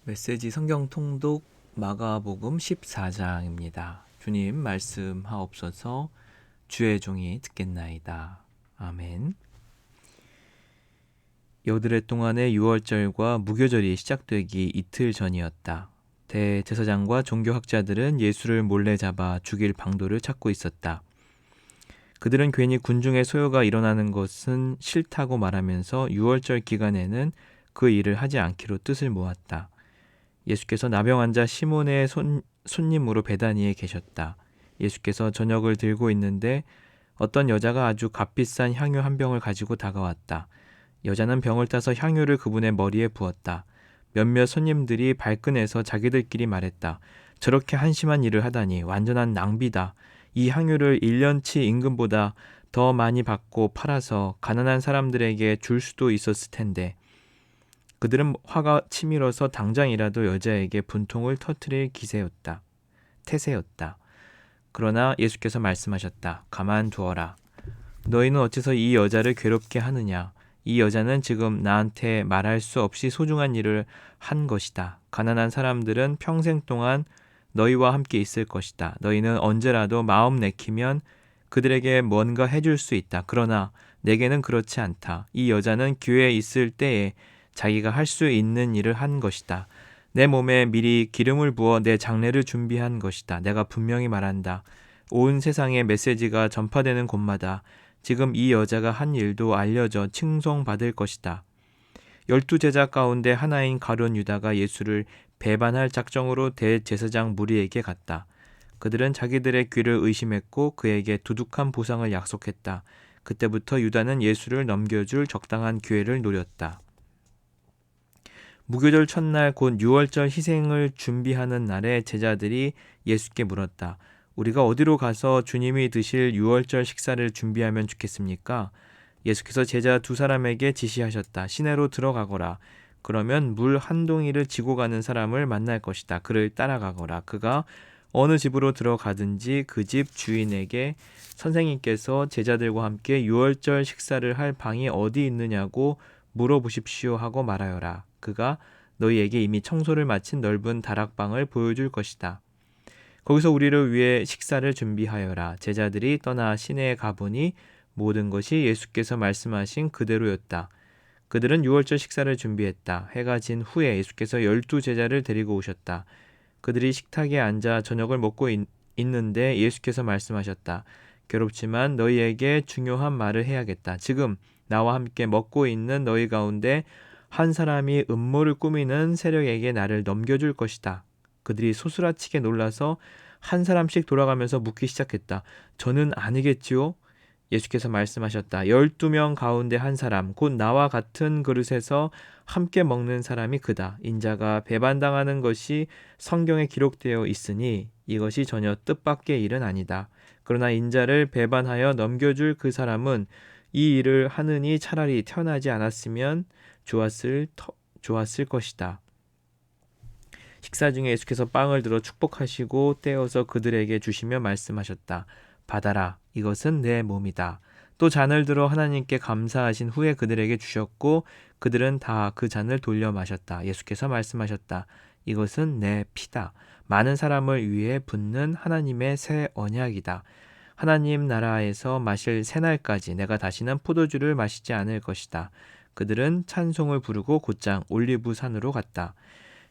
메시지 성경 통독 마가복음 14장입니다. 주님 말씀하옵소서. 주의 종이 듣겠나이다. 아멘. 여드레 동안의 유월절과 무교절이 시작되기 이틀 전이었다. 대제사장과 종교학자들은 예수를 몰래 잡아 죽일 방도를 찾고 있었다. 그들은 괜히 군중의 소요가 일어나는 것은 싫다고 말하면서 유월절 기간에는 그 일을 하지 않기로 뜻을 모았다. 예수께서 나병 환자 시몬의 손님으로 베다니에 계셨다. 예수께서 저녁을 들고 있는데 어떤 여자가 아주 값비싼 향유 한 병을 가지고 다가왔다. 여자는 병을 따서 향유를 그분의 머리에 부었다. 몇몇 손님들이 발끈해서 자기들끼리 말했다. 저렇게 한심한 일을 하다니 완전한 낭비다. 이 향유를 1년치 임금보다 더 많이 받고 팔아서 가난한 사람들에게 줄 수도 있었을 텐데. 그들은 화가 치밀어서 당장이라도 여자에게 분통을 터뜨릴 태세였다. 그러나 예수께서 말씀하셨다. 가만두어라. 너희는 어째서 이 여자를 괴롭게 하느냐? 이 여자는 지금 나한테 말할 수 없이 소중한 일을 한 것이다. 가난한 사람들은 평생 동안 너희와 함께 있을 것이다. 너희는 언제라도 마음 내키면 그들에게 뭔가 해줄 수 있다. 그러나 내게는 그렇지 않다. 이 여자는 교회에 있을 때에 자기가 할 수 있는 일을 한 것이다. 내 몸에 미리 기름을 부어 내 장례를 준비한 것이다. 내가 분명히 말한다. 온 세상에 메시지가 전파되는 곳마다 지금 이 여자가 한 일도 알려져 칭송받을 것이다. 12제자 가운데 하나인 가룟 유다가 예수를 배반할 작정으로 대제사장 무리에게 갔다. 그들은 자기들의 귀를 의심했고 그에게 두둑한 보상을 약속했다. 그때부터 유다는 예수를 넘겨줄 적당한 기회를 노렸다. 무교절 첫날 곧 유월절 희생을 준비하는 날에 제자들이 예수께 물었다. 우리가 어디로 가서 주님이 드실 유월절 식사를 준비하면 좋겠습니까? 예수께서 제자 두 사람에게 지시하셨다. 시내로 들어가거라. 그러면 물 한 동이를 지고 가는 사람을 만날 것이다. 그를 따라가거라. 그가 어느 집으로 들어가든지 그 집 주인에게 선생님께서 제자들과 함께 유월절 식사를 할 방이 어디 있느냐고 물어보십시오 하고 말하여라. 그가 너희에게 이미 청소를 마친 넓은 다락방을 보여줄 것이다. 거기서 우리를 위해 식사를 준비하여라. 제자들이 떠나 시내에 가보니 모든 것이 예수께서 말씀하신 그대로였다. 그들은 유월절 식사를 준비했다. 해가 진 후에 예수께서 12제자를 데리고 오셨다. 그들이 식탁에 앉아 저녁을 먹고 있는데 예수께서 말씀하셨다. 괴롭지만 너희에게 중요한 말을 해야겠다. 지금 나와 함께 먹고 있는 너희 가운데 한 사람이 음모를 꾸미는 세력에게 나를 넘겨줄 것이다. 그들이 소스라치게 놀라서 한 사람씩 돌아가면서 묻기 시작했다. 저는 아니겠지요? 예수께서 말씀하셨다. 12명 가운데 한 사람, 곧 나와 같은 그릇에서 함께 먹는 사람이 그다. 인자가 배반당하는 것이 성경에 기록되어 있으니 이것이 전혀 뜻밖의 일은 아니다. 그러나 인자를 배반하여 넘겨줄 그 사람은 이 일을 하느니 차라리 태어나지 않았으면 좋았을 것이다. 식사 중에 예수께서 빵을 들어 축복하시고 떼어서 그들에게 주시며 말씀하셨다. 받아라. 이것은 내 몸이다. 또 잔을 들어 하나님께 감사하신 후에 그들에게 주셨고 그들은 다 그 잔을 돌려 마셨다. 예수께서 말씀하셨다. 이것은 내 피다. 많은 사람을 위해 붓는 하나님의 새 언약이다. 하나님 나라에서 마실 새날까지 내가 다시는 포도주를 마시지 않을 것이다. 그들은 찬송을 부르고 곧장 올리브 산으로 갔다.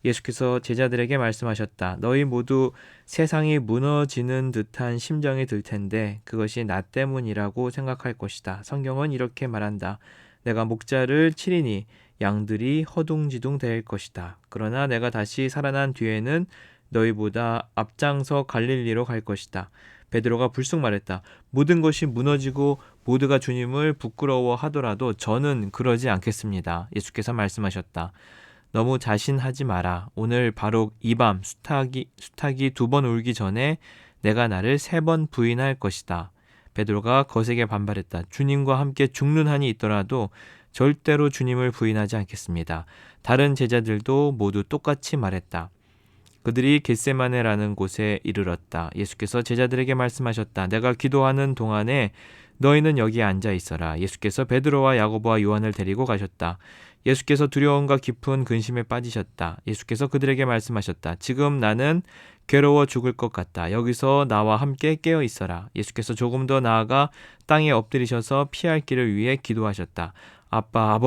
예수께서 제자들에게 말씀하셨다. 너희 모두 세상이 무너지는 듯한 심정이 들 텐데 그것이 나 때문이라고 생각할 것이다. 성경은 이렇게 말한다. 내가 목자를 치리니 양들이 허둥지둥 될 것이다. 그러나 내가 다시 살아난 뒤에는 너희보다 앞장서 갈릴리로 갈 것이다. 베드로가 불쑥 말했다. 모든 것이 무너지고 모두가 주님을 부끄러워하더라도 저는 그러지 않겠습니다. 예수께서 말씀하셨다. 너무 자신하지 마라. 오늘 바로 이 밤 수탉이 2번 울기 전에 내가 나를 3번 부인할 것이다. 베드로가 거세게 반발했다. 주님과 함께 죽는 한이 있더라도 절대로 주님을 부인하지 않겠습니다. 다른 제자들도 모두 똑같이 말했다. 그들이 겟세마네라는 곳에 이르렀다. 예수께서 제자들에게 말씀하셨다. 내가 기도하는 동안에 너희는 여기에 앉아 있어라. 예수께서 베드로와 야고보와 요한을 데리고 가셨다. 예수께서 두려움과 깊은 근심에 빠지셨다. 예수께서 그들에게 말씀하셨다. 지금 나는 괴로워 죽을 것 같다. 여기서 나와 함께 깨어 있어라. 예수께서 조금 더 나아가 땅에 엎드리셔서 피할 길을 위해 기도하셨다. 아빠,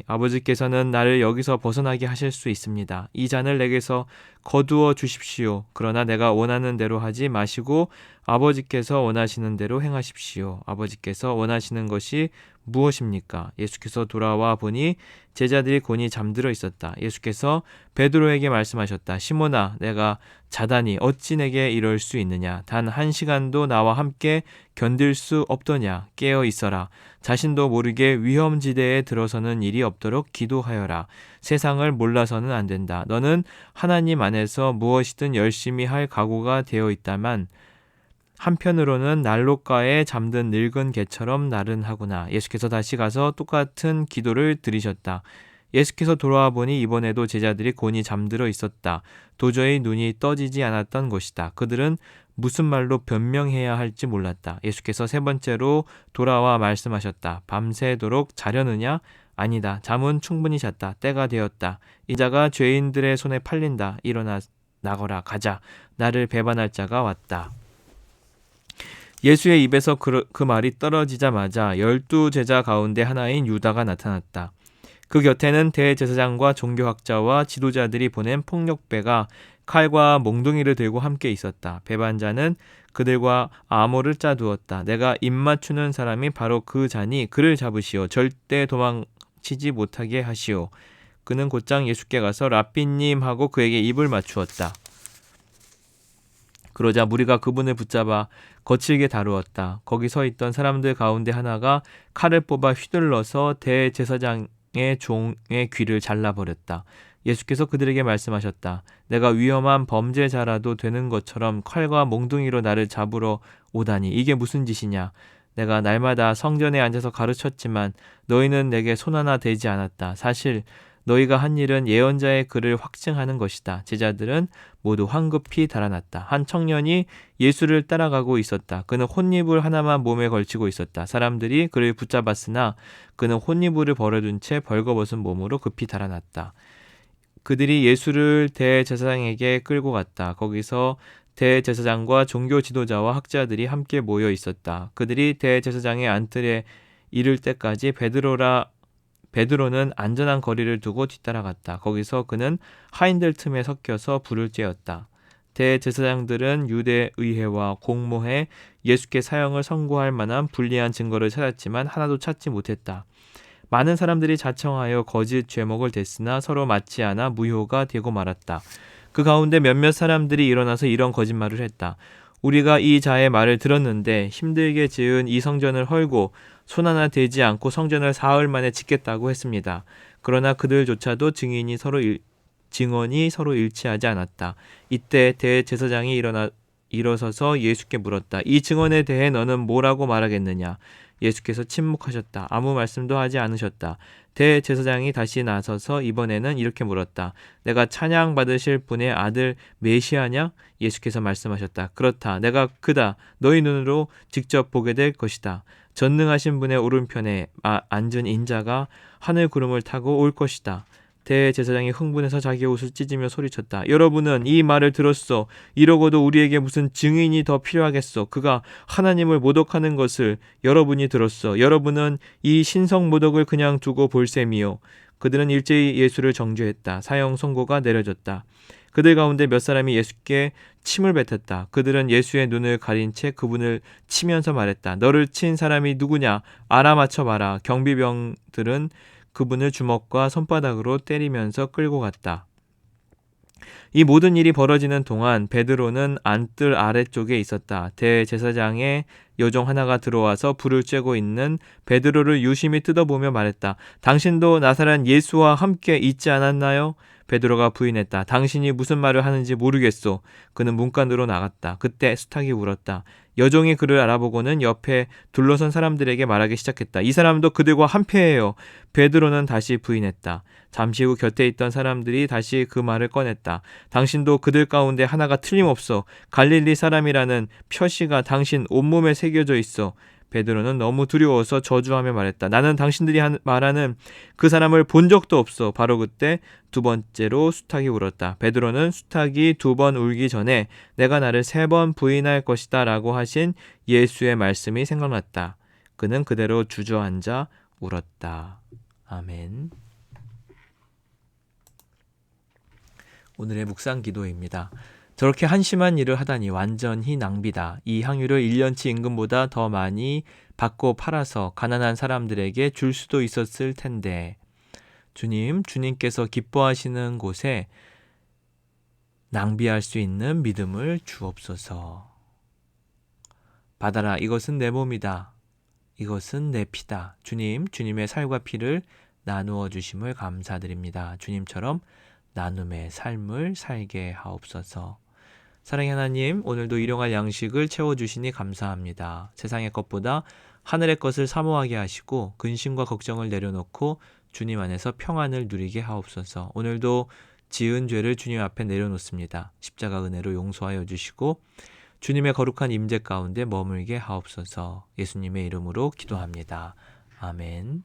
아버지께서는 나를 여기서 벗어나게 하실 수 있습니다. 이 잔을 내게서 거두어 주십시오. 그러나 내가 원하는 대로 하지 마시고 아버지께서 원하시는 대로 행하십시오. 아버지께서 원하시는 것이 무엇입니까? 예수께서 돌아와 보니 제자들이 곤히 잠들어 있었다. 예수께서 베드로에게 말씀하셨다. 시몬아, 내가 자다니 어찌 내게 이럴 수 있느냐? 단 1시간도 나와 함께 견딜 수 없더냐? 깨어 있어라. 자신도 모르게 위험지대에 들어서는 일이 없도록 기도하여라. 세상을 몰라서는 안 된다. 너는 하나님 안에서 무엇이든 열심히 할 각오가 되어 있다만 한편으로는 난로가에 잠든 늙은 개처럼 나른하구나. 예수께서 다시 가서 똑같은 기도를 드리셨다. 예수께서 돌아와 보니 이번에도 제자들이 곤히 잠들어 있었다. 도저히 눈이 떠지지 않았던 것이다. 그들은 무슨 말로 변명해야 할지 몰랐다. 예수께서 3번째로 돌아와 말씀하셨다. 밤새도록 자려느냐? 아니다. 잠은 충분히 잤다. 때가 되었다. 이자가 죄인들의 손에 팔린다. 일어나 나거라. 가자. 나를 배반할 자가 왔다. 예수의 입에서 그 말이 떨어지자마자 12제자 가운데 하나인 유다가 나타났다. 그 곁에는 대제사장과 종교학자와 지도자들이 보낸 폭력배가 칼과 몽둥이를 들고 함께 있었다. 배반자는 그들과 암호를 짜두었다. 내가 입맞추는 사람이 바로 그 자니 그를 잡으시오. 절대 도망치지 못하게 하시오. 그는 곧장 예수께 가서 랍비님 하고 그에게 입을 맞추었다. 그러자 무리가 그분을 붙잡아 거칠게 다루었다. 거기 서 있던 사람들 가운데 하나가 칼을 뽑아 휘둘러서 대제사장의 종의 귀를 잘라버렸다. 예수께서 그들에게 말씀하셨다. 내가 위험한 범죄자라도 되는 것처럼 칼과 몽둥이로 나를 잡으러 오다니 이게 무슨 짓이냐. 내가 날마다 성전에 앉아서 가르쳤지만 너희는 내게 손 하나 대지 않았다. 사실 너희가 한 일은 예언자의 글을 확증하는 것이다. 제자들은 모두 황급히 달아났다. 한 청년이 예수를 따라가고 있었다. 그는 혼이불 하나만 몸에 걸치고 있었다. 사람들이 그를 붙잡았으나 그는 혼이불을 벌어둔 채 벌거벗은 몸으로 급히 달아났다. 그들이 예수를 대제사장에게 끌고 갔다. 거기서 대제사장과 종교 지도자와 학자들이 함께 모여 있었다. 그들이 대제사장의 안뜰에 이를 때까지 베드로는 안전한 거리를 두고 뒤따라갔다. 거기서 그는 하인들 틈에 섞여서 불을 쬐었다. 대제사장들은 유대 의회와 공모해 예수께 사형을 선고할 만한 불리한 증거를 찾았지만 하나도 찾지 못했다. 많은 사람들이 자청하여 거짓 죄목을 댔으나 서로 맞지 않아 무효가 되고 말았다. 그 가운데 몇몇 사람들이 일어나서 이런 거짓말을 했다. 우리가 이 자의 말을 들었는데 힘들게 지은 이 성전을 헐고 손 하나 대지 않고 성전을 사흘 만에 짓겠다고 했습니다. 그러나 그들조차도 증언이 서로 일치하지 않았다. 이때 대제사장이 일어서서 예수께 물었다. 이 증언에 대해 너는 뭐라고 말하겠느냐? 예수께서 침묵하셨다. 아무 말씀도 하지 않으셨다. 대제사장이 다시 나서서 이번에는 이렇게 물었다. 내가 찬양 받으실 분의 아들 메시아냐? 예수께서 말씀하셨다. 그렇다. 내가 그다. 너희 눈으로 직접 보게 될 것이다. 전능하신 분의 오른편에 앉은 인자가 하늘 구름을 타고 올 것이다. 대제사장이 흥분해서 자기 옷을 찢으며 소리쳤다. 여러분은 이 말을 들었소. 이러고도 우리에게 무슨 증인이 더 필요하겠소. 그가 하나님을 모독하는 것을 여러분이 들었소. 여러분은 이 신성 모독을 그냥 두고 볼 셈이요. 그들은 일제히 예수를 정죄했다. 사형 선고가 내려졌다. 그들 가운데 몇 사람이 예수께 침을 뱉었다. 그들은 예수의 눈을 가린 채 그분을 치면서 말했다. 너를 친 사람이 누구냐? 알아맞혀 봐라. 경비병들은 그분을 주먹과 손바닥으로 때리면서 끌고 갔다. 이 모든 일이 벌어지는 동안 베드로는 안뜰 아래쪽에 있었다. 대제사장의 여종 하나가 들어와서 불을 쬐고 있는 베드로를 유심히 뜯어보며 말했다. 당신도 나사렛 예수와 함께 있지 않았나요? 베드로가 부인했다. 당신이 무슨 말을 하는지 모르겠소. 그는 문간으로 나갔다. 그때 수탉이 울었다. 여종이 그를 알아보고는 옆에 둘러선 사람들에게 말하기 시작했다. 이 사람도 그들과 한패예요. 베드로는 다시 부인했다. 잠시 후 곁에 있던 사람들이 다시 그 말을 꺼냈다. 당신도 그들 가운데 하나가 틀림없어. 갈릴리 사람이라는 표시가 당신 온몸에 새겨져 있어. 베드로는 너무 두려워서 저주하며 말했다. 나는 당신들이 말하는 그 사람을 본 적도 없어. 바로 그때 두 번째로 수탉이 울었다. 베드로는 수탉이 2번 울기 전에 내가 나를 3번 부인할 것이다 라고 하신 예수의 말씀이 생각났다. 그는 그대로 주저앉아 울었다. 아멘. 오늘의 묵상 기도입니다. 저렇게 한심한 일을 하다니 완전히 낭비다. 이 향유를 1년치 임금보다 더 많이 받고 팔아서 가난한 사람들에게 줄 수도 있었을 텐데. 주님께서 기뻐하시는 곳에 낭비할 수 있는 믿음을 주옵소서. 받아라. 이것은 내 몸이다. 이것은 내 피다. 주님의 살과 피를 나누어 주심을 감사드립니다. 주님처럼 나눔의 삶을 살게 하옵소서. 사랑의 하나님, 오늘도 일용할 양식을 채워주시니 감사합니다. 세상의 것보다 하늘의 것을 사모하게 하시고 근심과 걱정을 내려놓고 주님 안에서 평안을 누리게 하옵소서. 오늘도 지은 죄를 주님 앞에 내려놓습니다. 십자가 은혜로 용서하여 주시고 주님의 거룩한 임재 가운데 머물게 하옵소서. 예수님의 이름으로 기도합니다. 아멘.